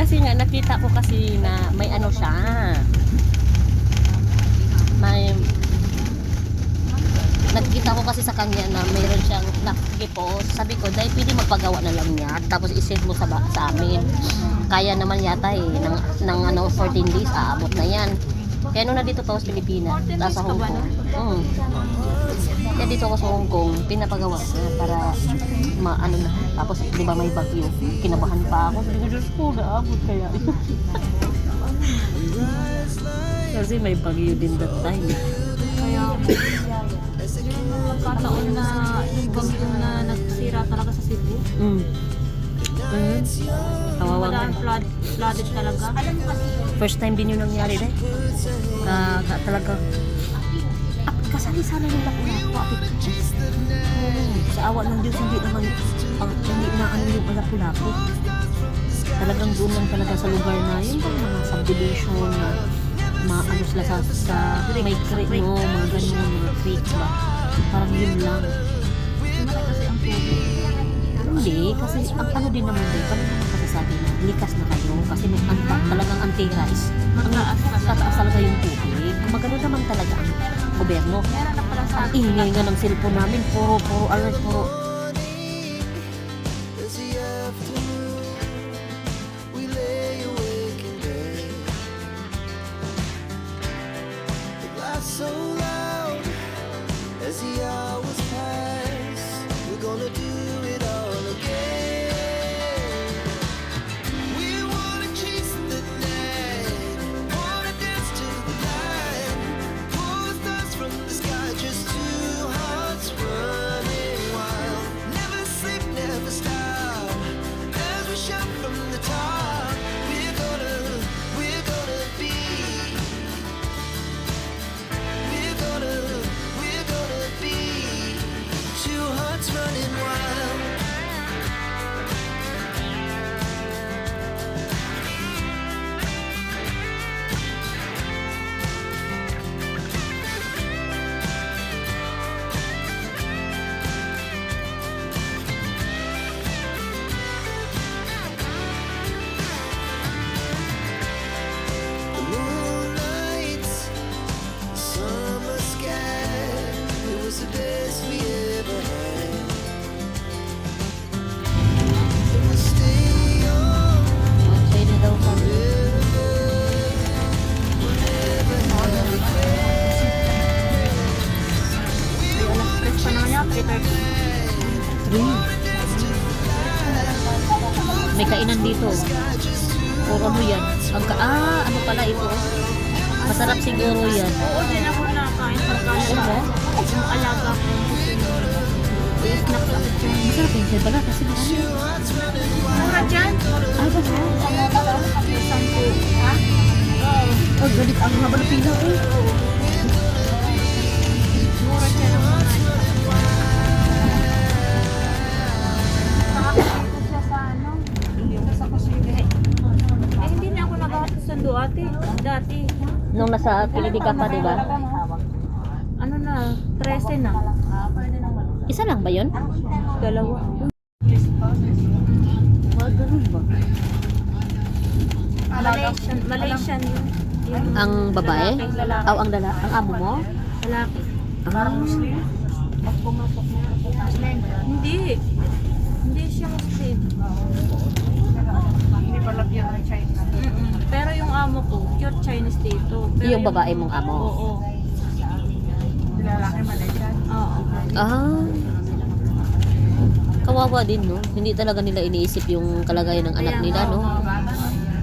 kasi nga nakita ko kasi na may ano siya. May nakita ko kasi sa kanya na mayroon siyang nakipost. Sabi ko, dahil pwede magpagawa na lang niya. Tapos isend mo sa amin. Kaya naman yata eh. Ng ano, 14 days, aabot na yan. Kaya nung nandito pa ako sa Pilipinas, sa Hong Kong. Kaya dito ako sa Hong Kong, pinapagawa para maano na. Tapos, di ba may bagyo? Kinabahan pa ako. Sabi ko, Diyos ko, naabot kaya. Kasi may bagyo din that time. Kaya, kataon na yung bagyo na nagsira talaga sa Cebu. Kawawa nga. Flooded talaga. First time din yun nangyari dahil. Talaga. Kasali-sali nila ko na ako. Sa awa ng Diyos, hindi na ano yung malapulapot. Talagang doon lang talaga sa lugar na yun bang mga subdivision na maano sila sa may creek mo, mga ganun, mga creek ba. Parang yun lang. Kasi ang tubig. Hindi, kasi ang ano din naman din, paano naman kasi sabi na likas na kayo kasi may talagang anti-rise. Ang tataas talaga yung tubig. Magano naman talaga ang gobyerno. Meron na pala sa Ang ingay nga ng cellphone namin, puro alert, puro. So loud as the hours pass, we're gonna do it all again. We wanna chase the night, wanna dance to the light, pull stars from the sky, just two hearts running wild. Never sleep, never stop, as we shout from the top. We're gonna be. We're gonna be two hearts running wild. The moonlight, summer sky, it was the best we ever had. It will stay on Pwede daw kami. alas 3 pa na nga, 3:30. May kainan dito. O ano yan? Ano pala ito? Masarap siguro yan. Oo, din ako nakain pagkain Ano? yung alaga ko. I-snack lang ito. Masarap yun siya pala kasi Mura dyan. ay ba siya? Sampo. Ha? Oh, galit ang haba ng pila eh. Mura dyan ang mga. Nakakita siya sa ano? Sa kusina. Hindi na ako nagasundo ate. Dati. Nung nasa Kennedy ka pa, di ba? Ano na? 13 na. Isa lang ba yun? Dalawa. Ganun ba? Malaysian yun. Yung Ang babae? lalaki. Ang ang amo mo? Lalaki. Muslim? Hindi. Hindi siya Muslim. Hindi pala yan ang Chinese. Pero yung amo ko, pure Chinese dito. Pero Yung babae mong amo? Oo. Lalaki Malaysian. Oo. Kawawa din, no? Hindi talaga nila iniisip yung kalagayan ng anak nila, no?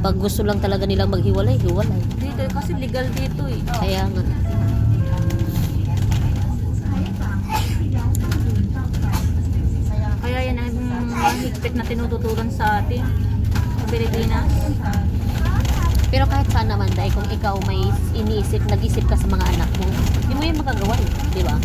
Pag gusto lang talaga nilang maghiwalay, hiwalay. Dito, kasi legal dito eh. Kaya nga. Kaya yan ang mahigpit na tinututuran sa atin. Sa Pilipinas. Pero kahit saan naman, dahil kung ikaw may iniisip, nag-isip ka sa mga anak mo, hindi mo yan magagawa, di ba?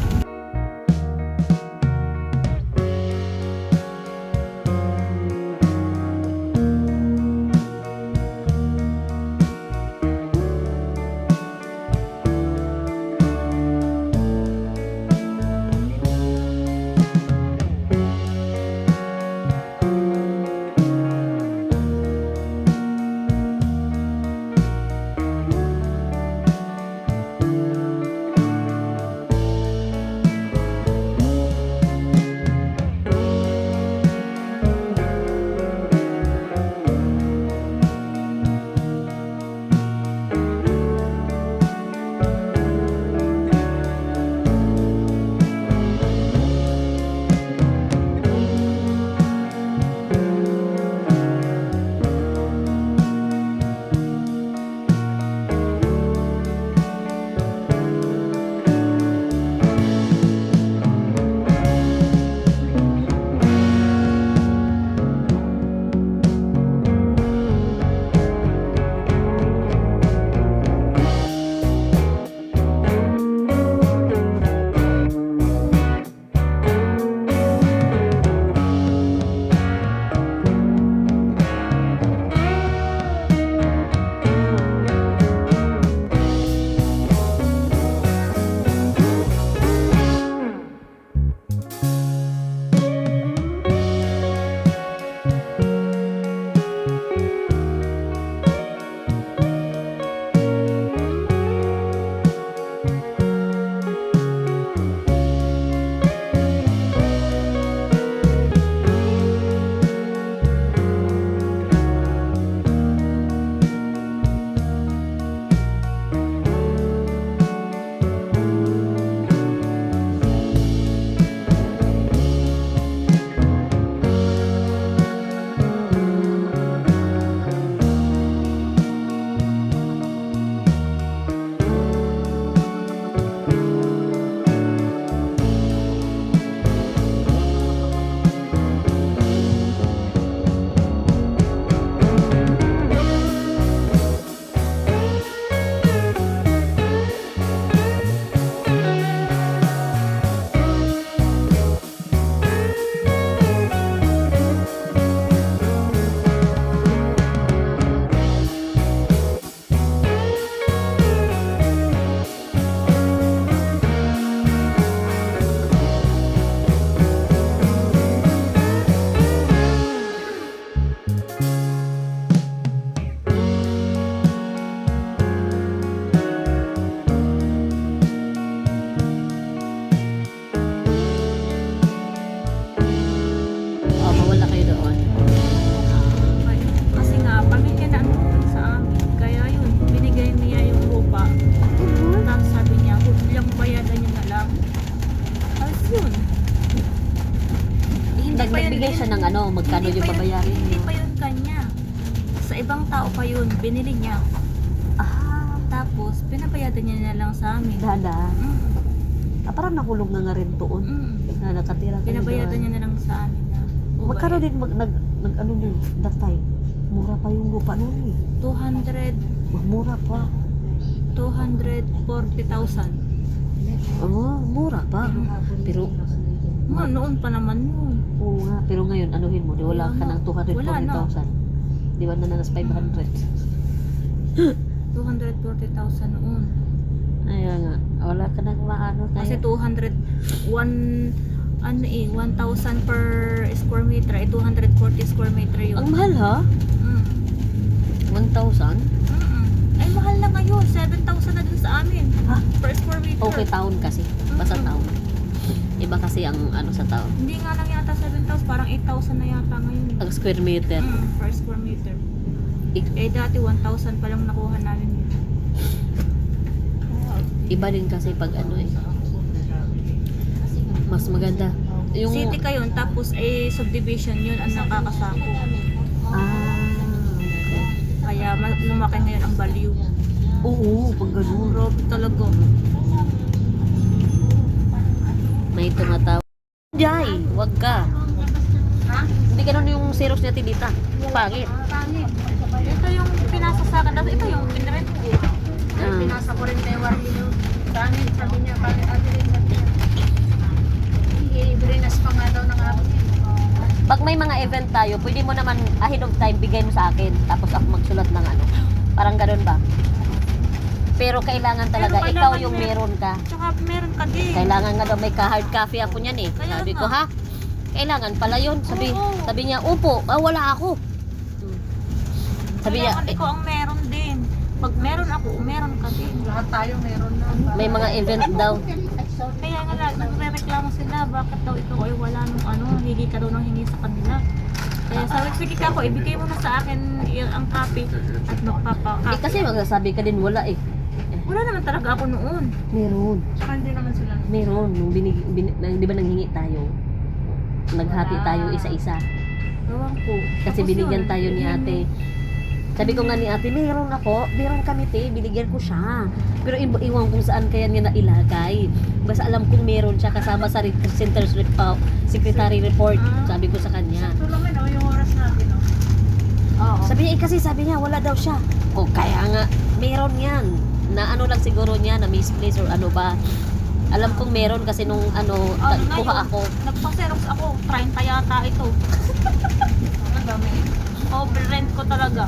mo magkano Hindi yung pa yun- babayarin Hindi mo. pa yun kanya. Sa ibang tao pa yun, binili niya. Tapos, pinabayadan niya na lang sa amin. Dada. Mm. Parang nakulong na nga rin doon. Mm. Na nakatira ka Pinabayadan niya na lang sa amin na. Magkano din nag ano yun, that time? Mura pa yung lupa noon eh. 200, Mura pa. 240,000. Mura pa. Pero, Noon pa naman yun. oo nga. Pero ngayon, anuhin mo, di wala ka Wala ng na. 240,000. Di ba na nas 500? 240,000 noon. Kaya nga, wala ka nang maano. Kasi Kaya, 1,000 per square meter, 240 square meter yun. ang mahal ha? Mm. 1,000? Ay, mahal na ngayon. 7,000 na dun sa amin. Ha? Per square meter. Okay, town kasi. Basta Mm-mm. town. Iba kasi ang ano sa town. Hindi nga lang yata 7,000, parang 8,000 na yata ngayon. Ang square meter. Per square meter. Ik- Eh, dati 1,000 pa lang nakuha namin yun. Iba din kasi pag ano eh. Mas maganda. Yung, City kayo, tapos subdivision yun ang nakakasako. okay. Kaya lumaki ngayon ang value. Oo, pag ganun. Grabe talaga. May tumatawag. Jai, wag ka. Ha? Hindi ganun yung Xerox niya Tita. Pangit. Pangit. Ito yung pinasa sa akin. Ito yung pinrent ko. Ah. Pinasa ko rin kay Warly yung pangit. Sabi niya, pangit ate rin sabi niya. I-brinas pa nga daw ng abo niya. Pag may mga event tayo, pwede mo naman ahead of time bigay mo sa akin. Tapos ako magsulat ng ano. Parang ganun ba? Pero kailangan talaga, Pero ikaw kailangan yung meron ka. Tsaka meron ka din. Kailangan nga daw may ka-hard copy ako niyan eh. Kaya Sabi nga. ko ha, kailangan pala yun. Sabi, Oo. sabi niya, upo, wala ako. Sabi niya, Kailangan ikaw ang meron din. Pag meron ako, meron ka din. Lahat tayo meron na. may mga event daw. Kaya nga lang, nagre-reklamo sila. Bakit daw ikaw ay wala nung ano, hingi ka daw ng hingi sa kanila. Kaya sabi, sige ka ako, ibigay mo na sa akin ang copy at magpapa-copy. Kasi magsasabi ka din wala eh. Wala naman talaga ako noon. Meron. Saka hindi naman sila. Meron. Nung di ba nanghingi tayo? Naghati tayo isa-isa. Ewan ko. Kasi Tapos binigyan yun, tayo ni ate. Sabi ko nga ni ate, meron ako. Meron kami te. Binigyan ko siya. Pero iwan kung saan kaya niya nailagay. Basta alam kong meron siya kasama sa center's secretary report. Sabi ko sa kanya. Ito naman yung oras natin. Oo. Sabi niya, sabi niya, wala daw siya. O kaya nga, meron yan. Na ano lang siguro niya, na misplace or ano ba. Alam kong meron kasi nung ano, kuha ako. Nagpa-xerox ako. 30 yata ito. Ang dami. Over-rent ko talaga.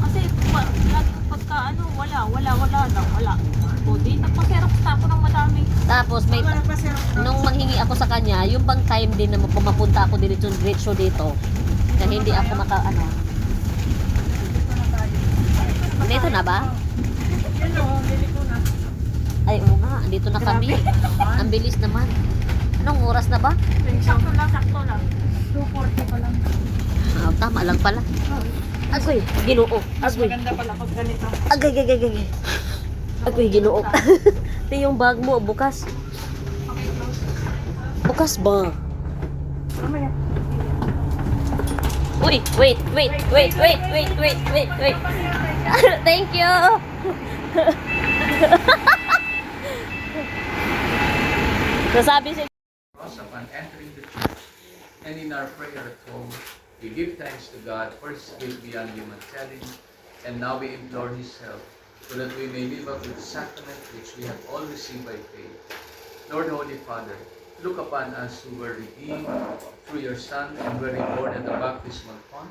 Kasi laging pagka ano, wala daw. O di, nagpa-xerox na ako ng madami. Tapos may, nung manghingi ako sa kanya, yung bang time din na pumapunta ako dito dito, na hindi ako ano. Dito na ba? Yun o, bili ko na. Ay, oo nga, dito na kami. Ang bilis naman. Anong oras na ba? Sakto lang. 2:40 pa lang. Tama lang pala. Agoy, ginoo. Agoy. Maganda pala pag ganito. Agay. Agoy, ginoo. Ito yung bag mo, bukas. Bukas ba? Mamaya. Uy, wait. Thank you. Nasabi si Cross upon entering the church and in our prayer at home, we give thanks to God for His gift beyond human telling, and now we implore His help so that we may live up to the sacrament which we have all received by faith. Lord Holy Father, look upon us who were redeemed through your Son and were reborn at the baptismal font,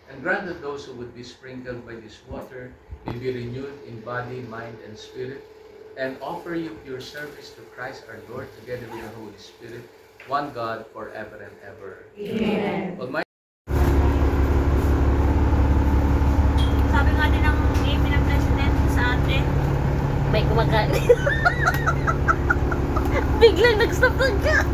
and grant that those who would be sprinkled by this water may be renewed in body, mind, and spirit, and offer you pure service to Christ our Lord together with the Holy Spirit, one God forever and ever. Amen. Almighty Sabi nga din ng game ng president sa atin. may kumakain. Biglang nag-stop ng kain.